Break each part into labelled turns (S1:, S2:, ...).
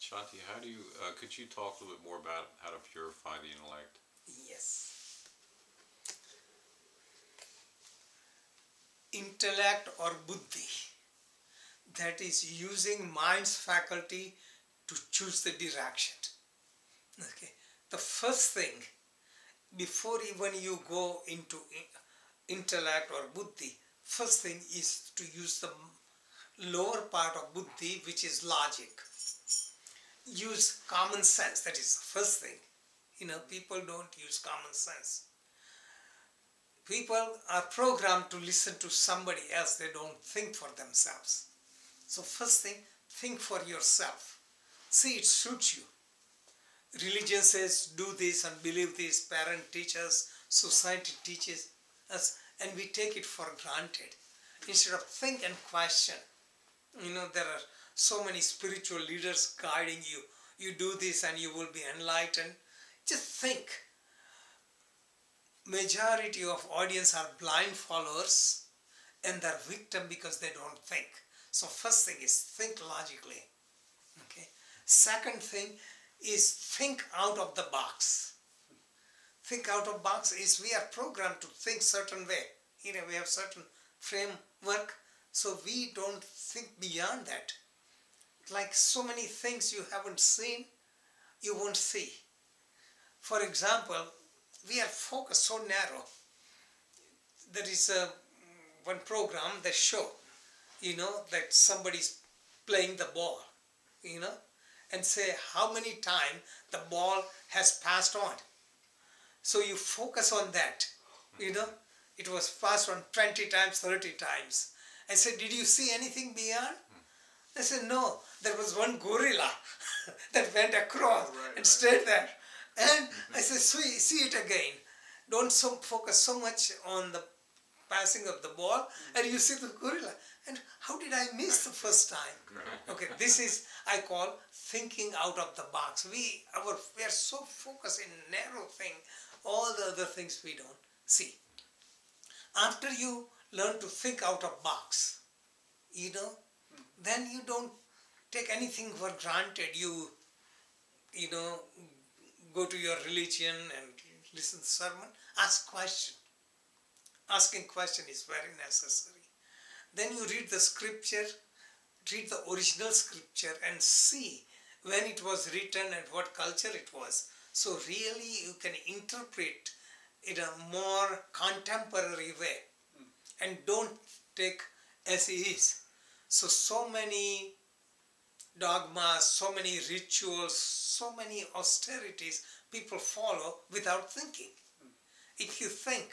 S1: Shanti, how do you, could you talk a little bit more about how to purify the intellect?
S2: Yes. Intellect or buddhi, that is using mind's faculty to choose the direction. Okay. The first thing, before even you go into intellect or buddhi, first thing is to use the lower part of buddhi, which is logic. Use common sense, that is the first thing. People don't use common sense. People are programmed to listen to somebody else, they don't think for themselves. So first thing, think for yourself. See, it suits you. Religion says do this and believe this, parent teaches, society teaches us, and we take it for granted. Instead of think and question. There are so many spiritual leaders guiding you. You do this and you will be enlightened. Just think. Majority of audience are blind followers and they're victim because they don't think. So first thing is think logically. Okay. Second thing is think out of the box. Think out of box is we are programmed to think certain way. We have certain framework, so we don't think beyond that. Like so many things you haven't seen, you won't see. For example, we are focused so narrow. There is one program that show, that somebody's playing the ball, and say how many times the ball has passed on. So you focus on that, it was passed on 20 times, 30 times. I said, did you see anything beyond? They said, no, there was one gorilla that went across and stayed there. And I said, see it again. Don't focus so much on the passing of the ball, and you see the gorilla. And how did I miss the first time? Okay, this is, I call thinking out of the box. We are so focused in narrow thing, all the other things we don't see. After you learn to think out of box, then you don't take anything for granted. You go to your religion and listen to sermon, ask question. Asking question is very necessary. Then you read the scripture, read the original scripture and see when it was written and what culture it was. So really you can interpret in a more contemporary way and don't take as it is. So many dogmas, so many rituals, so many austerities people follow without thinking. If you think,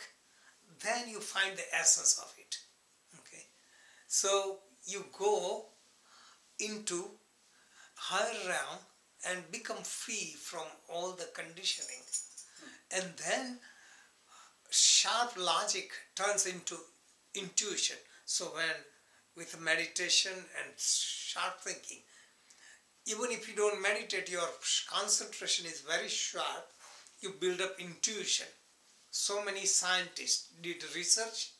S2: then you find the essence of it. Okay, so you go into higher realm and become free from all the conditioning, and then sharp logic turns into intuition. So when with meditation and sharp thinking, even if you don't meditate, your concentration is very sharp, you build up intuition. So many scientists did research,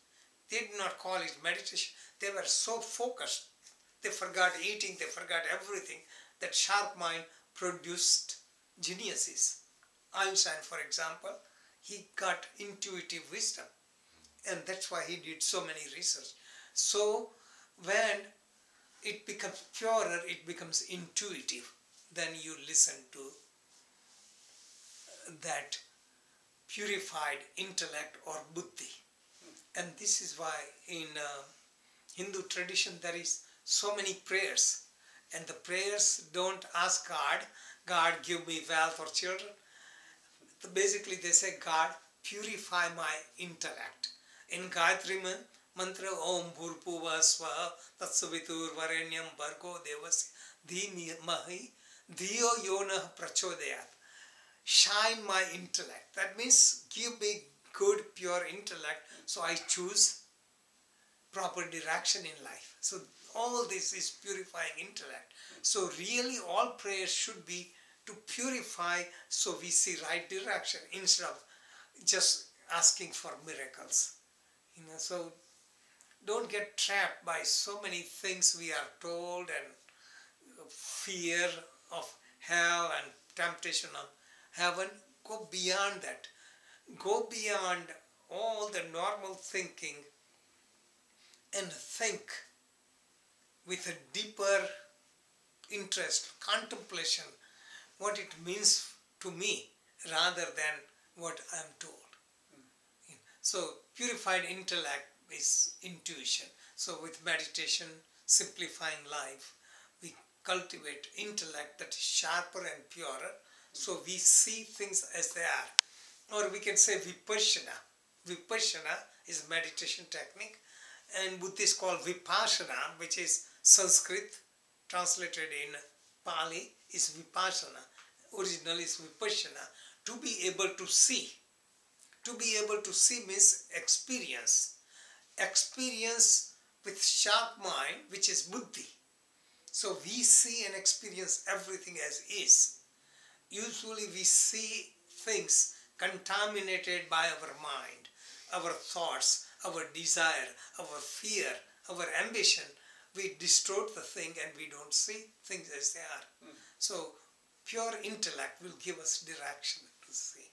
S2: they did not call it meditation, they were so focused, they forgot eating, they forgot everything, that sharp mind produced geniuses. Einstein, for example, he got intuitive wisdom, and that's why he did so many research. So when it becomes purer, it becomes intuitive, then you listen to that purified intellect or buddhi. And this is why in Hindu tradition there is so many prayers, and the prayers don't ask God, God give me wealth or children. Basically they say, God purify my intellect. In Gayatri mantra, Om Bhurpuva Swaha Tatsavitur Varenyam Bhargo Devasya Dhimahi Dhiyo Yonah Prachodayat. Shine my intellect. That means give me good, pure intellect, so I choose proper direction in life. So all this is purifying intellect. So really all prayers should be to purify so we see right direction instead of just asking for miracles. So don't get trapped by so many things we are told and fear of hell and temptation of heaven. Go beyond that. Go beyond all the normal thinking and think with a deeper interest, contemplation, what it means to me rather than what I am told. So purified intellect is intuition. So with meditation, simplifying life, we cultivate intellect that is sharper and purer. So we see things as they are. Or we can say vipassana. Vipassana is a meditation technique, and Buddhists call vipassana, which is Sanskrit translated in Pali, is vipassana. Original is vipassana. To be able to see. To be able to see means experience. Experience with sharp mind, which is buddhi. So we see and experience everything as is. Usually we see things contaminated by our mind, our thoughts, our desire, our fear, our ambition. We distort the thing and we don't see things as they are. So pure intellect will give us direction to see.